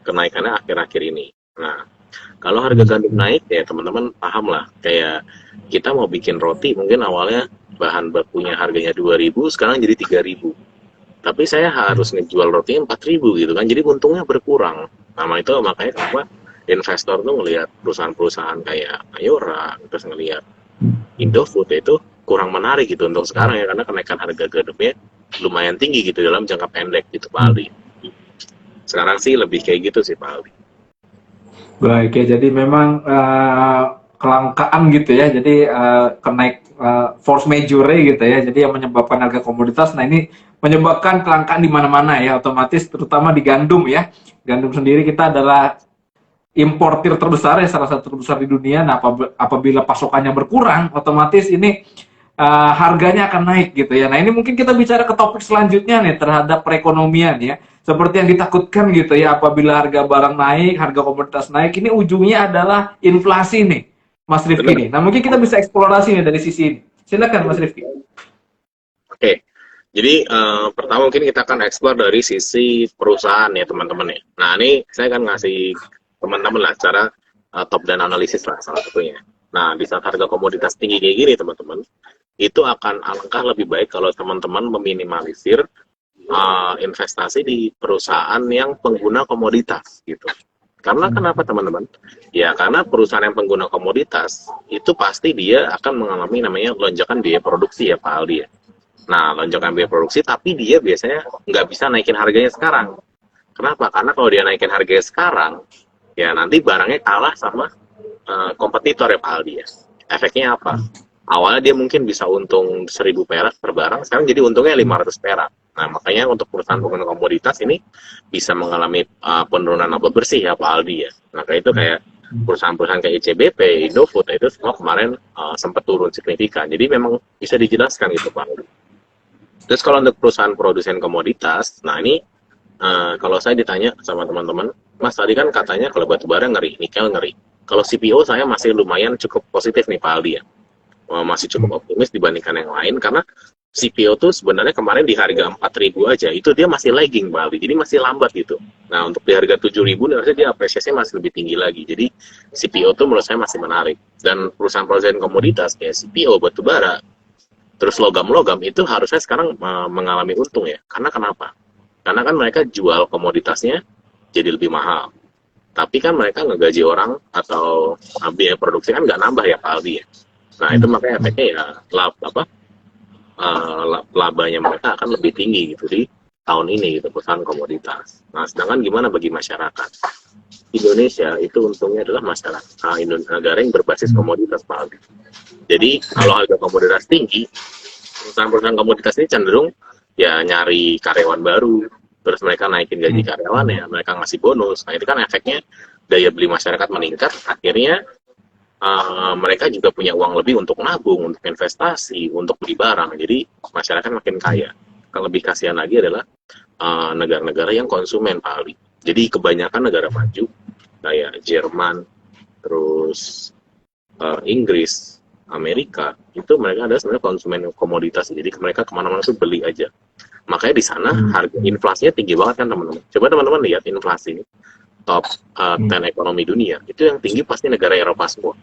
kenaikannya akhir-akhir ini. Nah, kalau harga gandum naik ya teman-teman paham lah, kayak kita mau bikin roti mungkin awalnya bahan bakunya harganya 2.000, sekarang jadi 3.000. Tapi saya harus ngejual rotinya 4.000 gitu kan, jadi untungnya berkurang. Nah, itu makanya kenapa investor tuh ngelihat perusahaan-perusahaan kayak Mayora, terus ngelihat Indofood itu kurang menarik gitu untuk sekarang ya, karena kenaikan harga gandumnya lumayan tinggi gitu dalam jangka pendek gitu Pak Aldi. Sekarang sih lebih kayak gitu sih Pak Aldi. Baik ya, jadi memang kelangkaan gitu ya, jadi force majeure gitu ya, jadi yang menyebabkan harga komoditas. Nah, ini menyebabkan kelangkaan di mana-mana ya, otomatis terutama di gandum ya. Gandum sendiri kita adalah importir terbesar ya, salah satu terbesar di dunia. Nah, apabila pasokannya berkurang, otomatis ini harganya akan naik gitu ya. Nah, ini mungkin kita bicara ke topik selanjutnya nih, terhadap perekonomian ya. Seperti yang ditakutkan gitu ya, apabila harga barang naik, harga komoditas naik, ini ujungnya adalah inflasi nih, Mas Rifki nih. Nah, mungkin kita bisa eksplorasi nih dari sisi ini. Silakan Mas Rifki. Oke. Jadi pertama mungkin kita akan eksplor dari sisi perusahaan ya teman-teman ya. Nah, ini saya akan ngasih teman-teman lah cara top down analisis lah salah satunya. Nah, di saat harga komoditas tinggi kayak gini teman-teman, itu akan alangkah lebih baik kalau teman-teman meminimalisir investasi di perusahaan yang pengguna komoditas gitu. Karena kenapa teman-teman? Ya karena perusahaan yang pengguna komoditas itu pasti dia akan mengalami namanya lonjakan biaya produksi ya Pak Aldi ya. Nah, lonjakan biaya produksi, tapi dia biasanya nggak bisa naikin harganya sekarang. Kenapa? Karena kalau dia naikin harganya sekarang, ya nanti barangnya kalah sama kompetitor ya Pak Aldi ya. Efeknya apa? Awalnya dia mungkin bisa untung 1.000 perak per barang, sekarang jadi untungnya 500 perak. Nah, makanya untuk perusahaan-perusahaan komoditas ini bisa mengalami penurunan laba bersih ya Pak Aldi ya. Maka itu kayak perusahaan-perusahaan kayak ICBP, Indofood, itu semua kemarin sempat turun signifikan. Jadi memang bisa dijelaskan gitu Pak Aldi. Terus kalau untuk perusahaan produsen komoditas, nah ini kalau saya ditanya sama teman-teman, Mas tadi kan katanya kalau batu bara ngeri, nikel ngeri. Kalau CPO saya masih lumayan cukup positif nih Pak Aldi ya. Masih cukup optimis dibandingkan yang lain karena CPO tuh sebenarnya kemarin di harga 4.000 aja, itu dia masih lagging Pak Aldi, jadi masih lambat gitu. Nah untuk di harga 7.000 harusnya dia apresiasinya masih lebih tinggi lagi. Jadi CPO tuh menurut saya masih menarik. Dan perusahaan-perusahaan komoditas kayak CPO, batu bara, terus logam-logam itu harusnya sekarang mengalami untung ya. Karena kenapa? Karena kan mereka jual komoditasnya jadi lebih mahal. Tapi kan mereka ngegaji orang atau biaya produksi kan nggak nambah ya Pak Aldi ya. Nah itu makanya efeknya ya labanya mereka akan lebih tinggi gitu di tahun ini gitu perusahaan komoditas. Nah sedangkan gimana bagi masyarakat? Indonesia itu untungnya adalah masyarakat negara yang berbasis komoditas Pak Aldi. Jadi kalau harga komoditas tinggi, perusahaan-perusahaan komoditas ini cenderung ya nyari karyawan baru, terus mereka naikin gaji karyawan ya, mereka ngasih bonus. Nah itu kan efeknya daya beli masyarakat meningkat, akhirnya mereka juga punya uang lebih untuk nabung, untuk investasi, untuk beli barang. Jadi masyarakat makin kaya. Yang lebih kasihan lagi adalah negara-negara yang konsumen Pak Ali. Jadi kebanyakan negara maju kayak Jerman, terus Inggris, Amerika, itu mereka adalah sebenarnya konsumen komoditas. Jadi mereka kemana-mana tuh beli aja. Makanya di sana harga inflasinya tinggi banget kan teman-teman. Coba teman-teman lihat inflasi top 10 ekonomi dunia, itu yang tinggi pasti negara Eropa semua.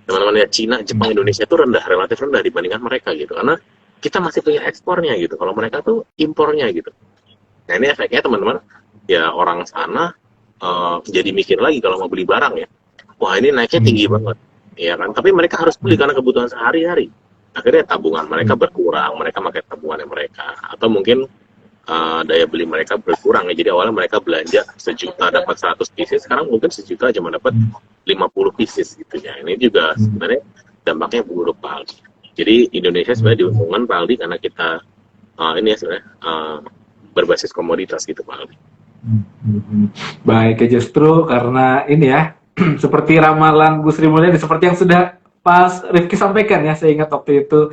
Teman-teman lihat Cina, Jepang, Indonesia itu rendah, relatif rendah dibandingkan mereka gitu. Karena kita masih punya ekspornya gitu. Kalau mereka tuh impornya gitu. Nah ini efeknya teman-teman, ya orang sana jadi mikir lagi kalau mau beli barang ya. Wah ini naiknya tinggi banget. Ya kan, tapi mereka harus beli karena kebutuhan sehari-hari. Akhirnya tabungan mereka berkurang, mereka pakai tabungannya mereka, atau mungkin daya beli mereka berkurang ya. Jadi awalnya mereka belanja 1.000.000 dapat 100 pieces, sekarang mungkin 1.000.000 cuma dapat 50 pieces gitu ya. Ini juga sebenarnya dampaknya buruk Pak Aldi. Jadi Indonesia sebenarnya diuntungkan Pak Aldi karena kita ini ya sebenarnya berbasis komoditas gitu Pak Aldi. Baik, justru karena ini ya seperti ramalan Bu Sri Mulyani, seperti yang sudah Pas Rifki sampaikan ya, saya ingat waktu itu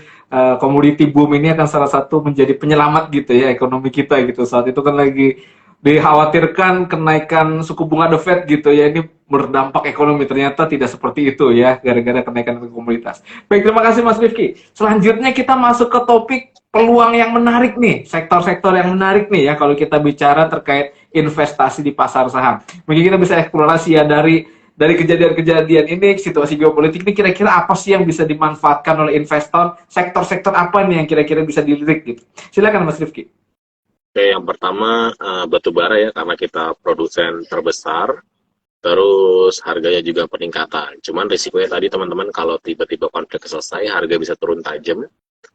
komoditi boom ini akan salah satu menjadi penyelamat gitu ya ekonomi kita gitu. Saat itu kan lagi dikhawatirkan kenaikan suku bunga The Fed gitu ya, ini berdampak ekonomi, ternyata tidak seperti itu ya, gara-gara kenaikan komoditas. Baik, terima kasih Mas Rifki. Selanjutnya kita masuk ke topik peluang yang menarik nih, sektor-sektor yang menarik nih ya kalau kita bicara terkait investasi di pasar saham. Mungkin kita bisa eksplorasi ya dari kejadian-kejadian ini, situasi geopolitik ini, kira-kira apa sih yang bisa dimanfaatkan oleh investor, sektor-sektor apa nih yang kira-kira bisa dilirik gitu. Silakan Mas Rifki. Oke, yang pertama batu bara ya, karena kita produsen terbesar, terus harganya juga peningkatan. Cuman risikonya tadi teman-teman, kalau tiba-tiba konflik selesai, harga bisa turun tajam.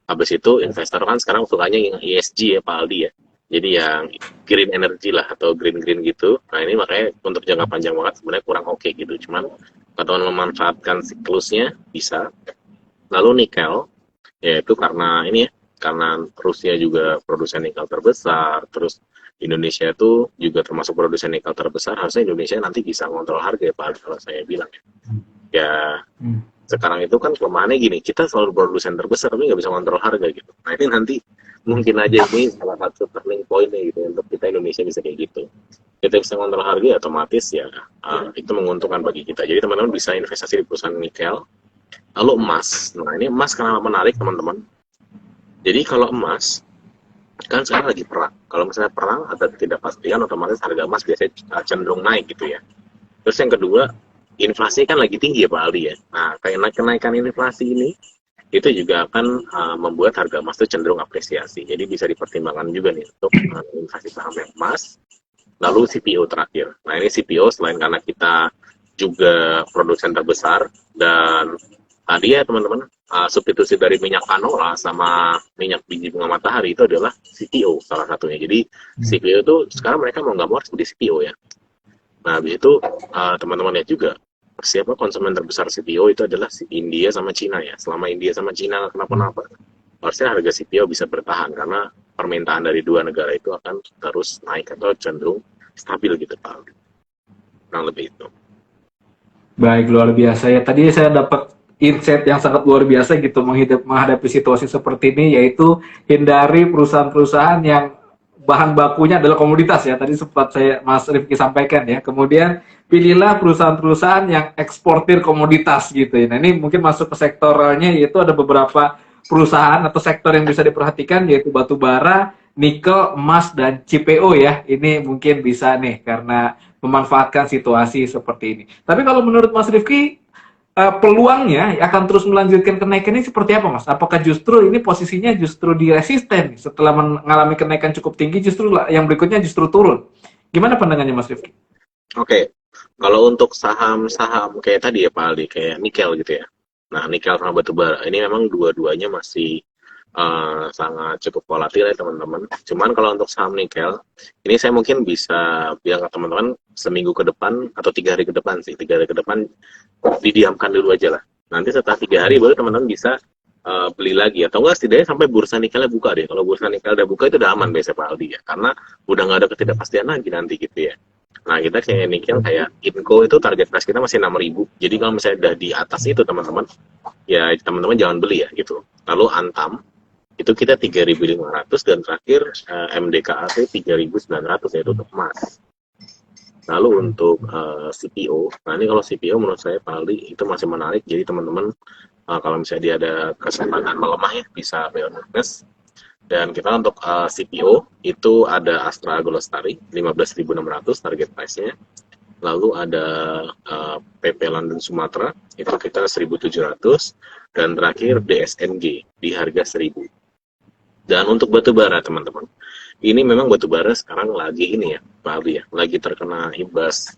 Habis itu investor kan sekarang sukanya yang ESG ya Pak Aldi ya. Jadi yang green energy lah atau green gitu. Nah ini makanya untuk jangka panjang banget sebenarnya kurang oke gitu. Cuman kalau memanfaatkan siklusnya bisa. Lalu nikel, yaitu karena ini ya, karena Rusia juga produsen nikel terbesar, terus Indonesia itu juga termasuk produsen nikel terbesar, harusnya Indonesia nanti bisa ngontrol harga ya Pak, kalau saya bilang ya. Ya sekarang itu kan kelemahannya gini, kita selalu produsen terbesar tapi nggak bisa ngontrol harga gitu. Nah ini nanti mungkin aja ini salah satu turning point gitu untuk kita Indonesia bisa kayak gitu. Kita bisa ngontrol harga ya otomatis ya itu menguntungkan bagi kita. Jadi teman-teman bisa investasi di perusahaan nikel. Lalu emas. Nah ini emas kenapa menarik teman-teman? Jadi kalau emas kan sekarang lagi perang. Kalau misalnya perang ada ketidakpastian, otomatis harga emas biasanya cenderung naik gitu ya. Terus yang kedua, inflasi kan lagi tinggi ya Pak Aldi ya. Nah, kenaikan inflasi ini itu juga akan membuat harga emas itu cenderung apresiasi. Jadi bisa dipertimbangkan juga nih untuk investasi saham emas. Lalu CPO terakhir. Nah ini CPO selain karena kita juga produsen terbesar dan tadi ya teman-teman substitusi dari minyak canola sama minyak biji bunga matahari itu adalah CPO salah satunya. Jadi CPO itu sekarang mereka mau nggak mau harus beli CPO ya. Nah, habis itu teman-teman lihat juga siapa konsumen terbesar CPO itu adalah India sama Cina ya. Selama India sama Cina nggak kenapa-napa, harusnya harga CPO bisa bertahan karena permintaan dari dua negara itu akan terus naik atau cenderung stabil gitu Pak. Kurang lebih itu. Baik, luar biasa ya. Tadi saya dapat insight yang sangat luar biasa gitu menghadapi situasi seperti ini, yaitu hindari perusahaan-perusahaan yang bahan bakunya adalah komoditas ya. Tadi sempat saya Mas Rifki sampaikan ya. Kemudian pilihlah perusahaan-perusahaan yang eksportir komoditas gitu ya. Nah, ini mungkin masuk ke sektoralnya, yaitu ada beberapa perusahaan atau sektor yang bisa diperhatikan, yaitu batu bara, nikel, emas, dan CPO ya. Ini mungkin bisa nih karena memanfaatkan situasi seperti ini. Tapi kalau menurut Mas Rifki, peluangnya akan terus melanjutkan kenaikan ini seperti apa, Mas? Apakah justru ini posisinya justru di resisten setelah mengalami kenaikan cukup tinggi, justru yang berikutnya justru turun? Gimana pandangannya Mas Rifki? Oke, kalau untuk saham-saham kayak tadi ya Pak Aldi, kayak nikel gitu ya. Nah, nikel sama batu bara ini memang dua-duanya masih sangat cukup volatil ya teman-teman. Cuman kalau untuk saham nikel, ini saya mungkin bisa bilang ke teman-teman seminggu ke depan atau 3 hari ke depan sih. 3 hari ke depan didiamkan dulu aja lah. Nanti setelah 3 hari baru teman-teman bisa beli lagi. Atau enggak setidaknya sampai bursa nikelnya buka deh. Kalau bursa nikel udah buka itu udah aman biasa Pak Aldi ya. Karena udah nggak ada ketidakpastian lagi nanti gitu ya. Nah, kita kayak nikel, kayak Inco itu target price kita masih 6.000. Jadi kalau misalnya udah di atas itu teman-teman, ya teman-teman jangan beli ya gitu. Lalu Antam itu kita 3.500 dan terakhir MDKAT 3.900 yaitu untuk emas. Lalu untuk CPO, nah ini kalau CPO menurut saya paling itu masih menarik. Jadi teman-teman kalau misalnya dia ada kesempatan melemah ya bisa buy on weakness. Dan kita untuk CPO itu ada Astra Golostari 15.600 target price-nya. Lalu ada PP London Sumatera itu kita 1.700 dan terakhir DSNG di harga 1.000. Dan untuk batu bara teman-teman, ini memang batu bara sekarang lagi ini ya Pak Aldi ya, lagi terkena imbas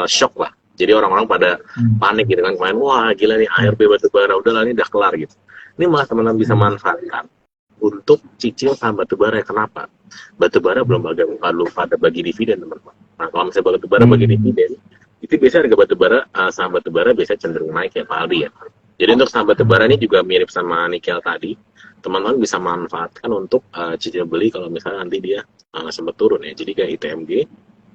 shock lah. Jadi orang-orang pada panik gitu kan, kemarin wah gila nih ARB batu bara, udahlah ini udah kelar gitu. Ini malah teman-teman bisa manfaatkan untuk cicil saham batu bara. Kenapa? Batu bara belum pada bagi dividen teman-teman. Nah kalau misalnya batu bara bagi dividen, itu biasanya harga batu bara, saham batu bara biasanya cenderung naik ya Pak Aldi ya. Jadi untuk saham batu bara ini juga mirip sama nikel tadi, teman-teman bisa manfaatkan untuk cicil beli kalau misalnya nanti dia sempat turun ya. Jadi kayak ITMG,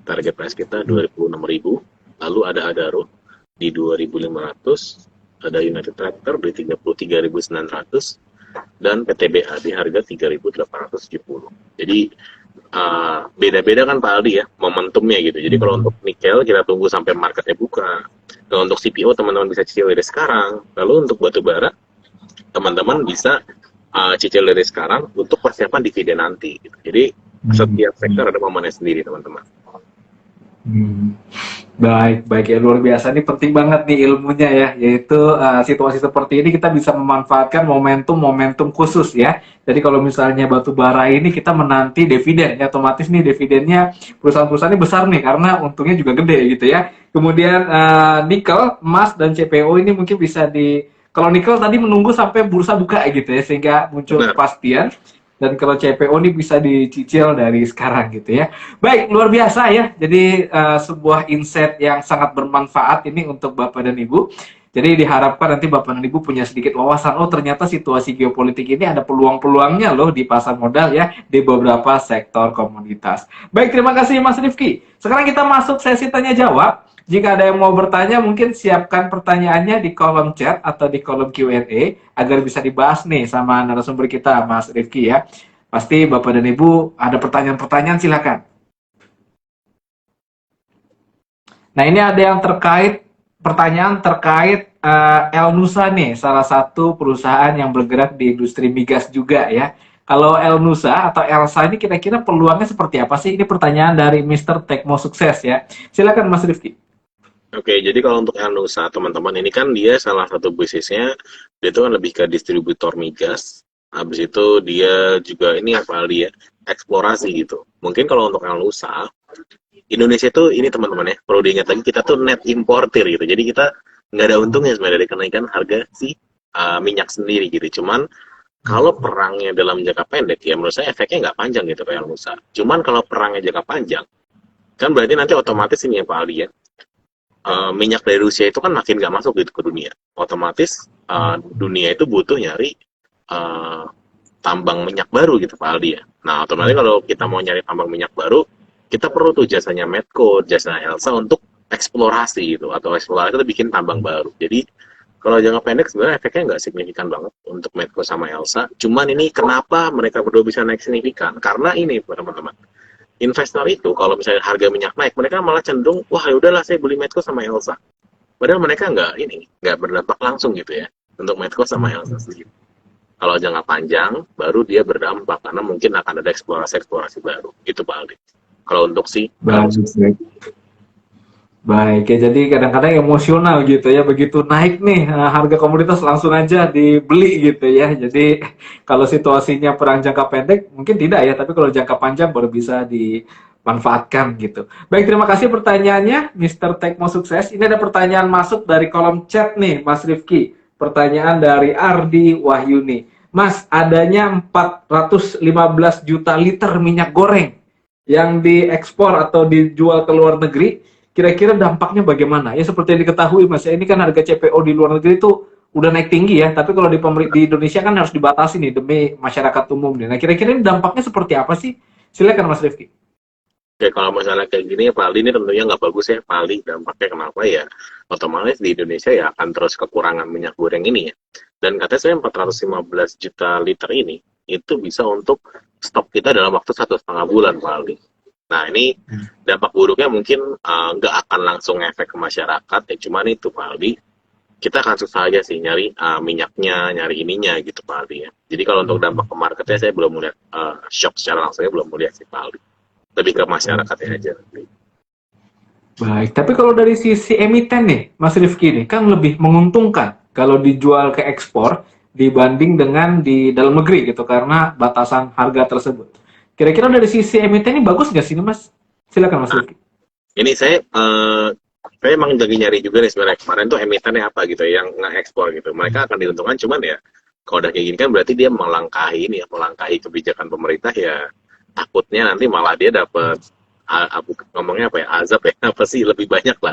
target price kita 26.000, lalu ada Adaro di 2.500, ada United Tractor di 33.900, dan PTBA di harga 3.870. Jadi beda-beda kan Pak Aldi ya momentumnya gitu. Jadi kalau untuk nikel kita tunggu sampai marketnya buka. Kalau untuk CPO teman-teman bisa cicil dari sekarang. Lalu untuk batu bara teman-teman bisa cicil dari sekarang untuk persiapan dividen nanti gitu. Jadi setiap sektor ada momennya sendiri teman-teman. Baik ya, luar biasa. Ini penting banget nih ilmunya ya, yaitu situasi seperti ini kita bisa memanfaatkan momentum khusus ya. Jadi kalau misalnya batu bara ini kita menanti dividen, ya otomatis nih dividennya perusahaan-perusahaan ini besar nih karena untungnya juga gede gitu ya. Kemudian nikel, emas, dan CPO ini mungkin bisa kalau nikel tadi menunggu sampai bursa buka gitu ya, sehingga muncul kepastian. Dan kalau CPO ini bisa dicicil dari sekarang gitu ya. Baik, luar biasa ya. Jadi sebuah insight yang sangat bermanfaat ini untuk Bapak dan Ibu. Jadi diharapkan nanti Bapak dan Ibu punya sedikit wawasan, oh ternyata situasi geopolitik ini ada peluang-peluangnya loh di pasar modal ya, di beberapa sektor komoditas. Baik, terima kasih Mas Rifki. Sekarang kita masuk sesi tanya jawab. Jika ada yang mau bertanya, mungkin siapkan pertanyaannya di kolom chat atau di kolom Q&A agar bisa dibahas nih sama narasumber kita, Mas Rifki ya. Pasti Bapak dan Ibu ada pertanyaan-pertanyaan, silakan. Nah, ini ada yang pertanyaan terkait Elnusa nih, salah satu perusahaan yang bergerak di industri migas juga ya. Kalau Elnusa atau Elsa ini kira-kira peluangnya seperti apa sih? Ini pertanyaan dari Mr. Tekmo Sukses ya. Silakan Mas Rifki. Oke, jadi kalau untuk Elnusa, teman-teman, ini kan dia salah satu bisnisnya, dia itu kan lebih ke distributor migas. Habis itu dia juga ini apa dia eksplorasi gitu. Mungkin kalau untuk Elnusa, Indonesia itu ini teman-teman ya, perlu diingat lagi kita tuh net importer gitu. Jadi kita nggak ada untungnya sebenarnya dari kenaikan harga si minyak sendiri gitu. Cuman kalau perangnya dalam jangka pendek ya menurut saya efeknya nggak panjang gitu kayak Musa. Cuman kalau perangnya jangka panjang kan berarti nanti otomatis ini ya Pak Ali ya, minyak dari Rusia itu kan makin nggak masuk gitu ke dunia. Otomatis dunia itu butuh nyari uh, tambang minyak baru gitu Pak Aldi ya. Nah otomatis kalau kita mau nyari tambang minyak baru, kita perlu tuh jasanya Medco, jasanya Elsa untuk eksplorasi gitu, atau eksplorasi itu bikin tambang baru. Jadi kalau jangka pendek sebenarnya efeknya nggak signifikan banget untuk Medco sama Elsa. Cuman ini kenapa mereka berdua bisa naik signifikan? Karena ini teman-teman, investor itu kalau misalnya harga minyak naik, mereka malah cenderung, wah ya udahlah saya beli Medco sama Elsa. Padahal mereka nggak berdampak langsung gitu ya untuk Medco sama Elsa sendiri. Kalau jangka panjang, baru dia berdampak karena mungkin akan ada eksplorasi-eksplorasi baru. Itu Pak Aldi. Kalau untuk si Baik ya, jadi kadang-kadang emosional gitu ya, begitu naik nih harga komoditas langsung aja dibeli gitu ya. Jadi kalau situasinya perang jangka pendek mungkin tidak ya, tapi kalau jangka panjang baru bisa dimanfaatkan gitu. Baik, terima kasih pertanyaannya Mr. Tekmo Sukses. Ini ada pertanyaan masuk dari kolom chat nih Mas Rifki. Pertanyaan dari Ardi Wahyuni. Mas, adanya 415 juta liter minyak goreng yang diekspor atau dijual ke luar negeri, kira-kira dampaknya bagaimana? Ya seperti yang diketahui Mas, ini kan harga CPO di luar negeri itu udah naik tinggi ya, tapi kalau di Indonesia kan harus dibatasi nih demi masyarakat umum nih. Nah, kira-kira ini dampaknya seperti apa sih? Silakan Mas Rifki. Oke, kalau masalah kayak gini Pak Aldi ini tentunya nggak bagus ya Pak Aldi. Dampaknya kenapa ya? Otomatis di Indonesia ya akan terus kekurangan minyak goreng ini ya. Dan katanya saya 415 juta liter ini itu bisa untuk stok kita dalam waktu 1,5 bulan Pak Aldi. Nah ini dampak buruknya mungkin nggak akan langsung efek ke masyarakat ya, cuman itu Pak Aldi, kita akan susah aja sih nyari minyaknya, nyari ininya gitu Pak Aldi ya. Jadi kalau untuk dampak ke marketnya saya belum melihat shock secara langsungnya, belum melihat sih Pak Aldi. Lebih ke masyarakatnya aja. Baik, tapi kalau dari sisi emiten nih, Mas Rifki nih, kan lebih menguntungkan kalau dijual ke ekspor dibanding dengan di dalam negeri gitu, karena batasan harga tersebut. Kira-kira dari sisi emiten ini bagus nggak sih ini Mas? Silakan Mas Rifki. Ini saya emang lagi nyari juga nih sebenarnya kemarin tuh emitennya apa gitu yang nge-ekspor gitu. Mereka akan diuntungkan, cuman ya kalau udah kayak gini kan berarti dia melangkahi kebijakan pemerintah ya, takutnya nanti malah dia dapat ngomongnya apa ya, azab ya, apa sih, lebih banyak lah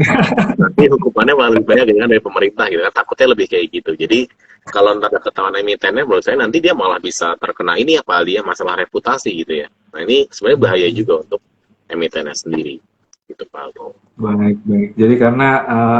nanti hukumannya malah lebih banyak gitu kan dari pemerintah gitu kan, takutnya lebih kayak gitu. Jadi kalau ntar ada ketahuan emitennya, menurut saya nanti dia malah bisa terkena ini apa dia masalah reputasi gitu ya. Nah ini sebenarnya bahaya juga untuk emitennya sendiri gitu Pak Aldo. Baik, baik. Jadi karena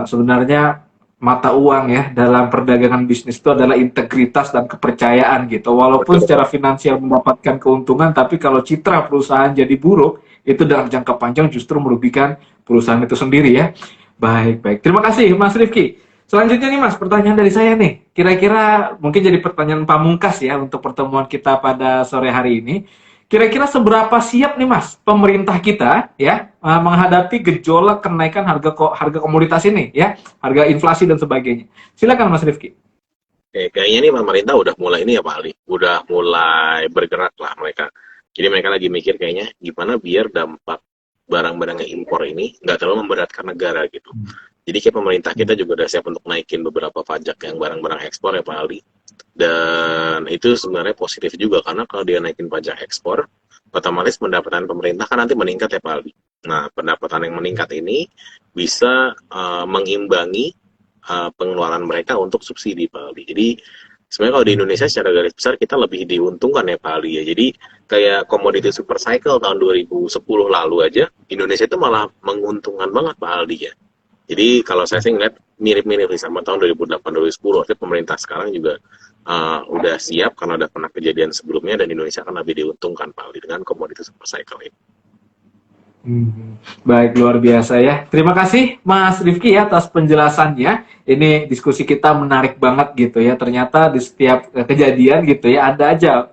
sebenarnya mata uang ya dalam perdagangan bisnis itu adalah integritas dan kepercayaan gitu. Walaupun Betul, secara finansial mendapatkan keuntungan, tapi kalau citra perusahaan jadi buruk, itu dalam jangka panjang justru merugikan perusahaan itu sendiri ya. Baik, baik. Terima kasih Mas Rifki. Selanjutnya nih Mas, pertanyaan dari saya nih. Kira-kira mungkin jadi pertanyaan pamungkas ya untuk pertemuan kita pada sore hari ini. Kira-kira seberapa siap nih Mas pemerintah kita ya menghadapi gejolak kenaikan harga komoditas ini ya, harga inflasi dan sebagainya. Silakan Mas Rifki. Kayaknya ini pemerintah udah mulai ini ya Pak Ali, udah mulai bergerak lah mereka. Jadi mereka lagi mikir kayaknya gimana biar dampak barang-barang yang impor ini nggak terlalu memberatkan negara gitu. Jadi kayak pemerintah kita juga udah siap untuk naikin beberapa pajak yang barang-barang ekspor ya Pak Ali. Dan itu sebenarnya positif juga karena kalau dia naikin pajak ekspor, otomatis pendapatan pemerintah kan nanti meningkat ya Pak Aldi. Nah, pendapatan yang meningkat ini bisa mengimbangi pengeluaran mereka untuk subsidi Pak Aldi. Jadi sebenarnya kalau di Indonesia secara garis besar kita lebih diuntungkan ya Pak Aldi ya. Jadi kayak komoditi super cycle tahun 2010 lalu aja, Indonesia itu malah menguntungkan banget Pak Aldi ya. Jadi kalau saya sih ngeliat mirip-mirip sama tahun 2008-2010, artinya pemerintah sekarang juga udah siap karena udah pernah kejadian sebelumnya dan Indonesia akan lebih diuntungkan Pak Ali dengan komoditas super cycle ini. Baik, luar biasa ya. Terima kasih Mas Rifki ya atas penjelasannya. Ini diskusi kita menarik banget gitu ya. Ternyata di setiap kejadian gitu ya ada aja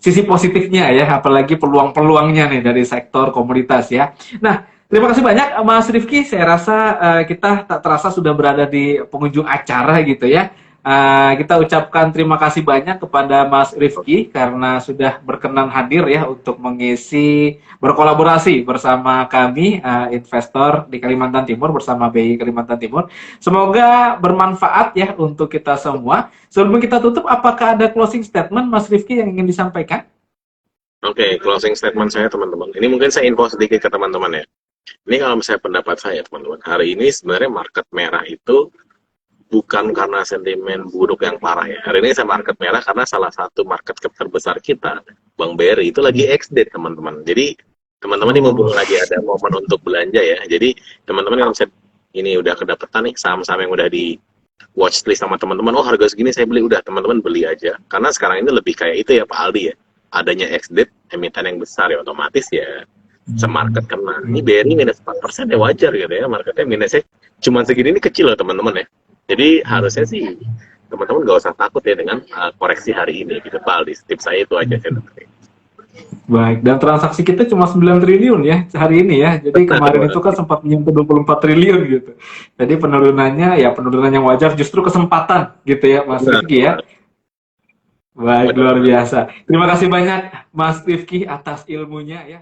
sisi positifnya ya, apalagi peluang-peluangnya nih dari sektor komoditas ya. Nah, terima kasih banyak Mas Rifki. Saya rasa kita tak terasa sudah berada di penghujung acara gitu ya. Kita ucapkan terima kasih banyak kepada Mas Rifki karena sudah berkenan hadir ya untuk mengisi berkolaborasi bersama kami investor di Kalimantan Timur bersama BI Kalimantan Timur. Semoga bermanfaat ya untuk kita semua. Sebelum kita tutup, apakah ada closing statement Mas Rifki yang ingin disampaikan? Oke, closing statement saya teman-teman. Ini mungkin saya info sedikit ke teman-teman ya. Ini kalau misalnya pendapat saya teman-teman, hari ini sebenarnya market merah itu bukan karena sentimen buruk yang parah ya. Hari ini saya market merah karena salah satu market cap terbesar kita, Bang BRI, itu lagi ex-date teman-teman. Jadi teman-teman ini mumpung lagi ada momen untuk belanja ya. Jadi teman-teman kalau misalnya ini udah kedapetan nih saham-saham yang udah di watchlist sama teman-teman, oh harga segini saya beli, udah teman-teman beli aja. Karena sekarang ini lebih kayak itu ya Pak Aldi ya. Adanya ex-date emiten yang besar ya otomatis ya semarket kena. Ini BRI minus 4% ya wajar gitu ya. Marketnya minusnya cuma segini, ini kecil loh teman-teman ya. Jadi harusnya sih teman-teman nggak usah takut ya dengan koreksi hari ini gitu Pak Aldi. Tips saya itu aja sih. Baik, dan transaksi kita cuma 9 triliun ya hari ini ya. Jadi kemarin itu kan sempat menyentuh 24 triliun gitu. Jadi penurunannya ya penurunan yang wajar, justru kesempatan gitu ya Mas Rifki ya. Baik, luar biasa. Terima kasih banyak Mas Rifki atas ilmunya ya.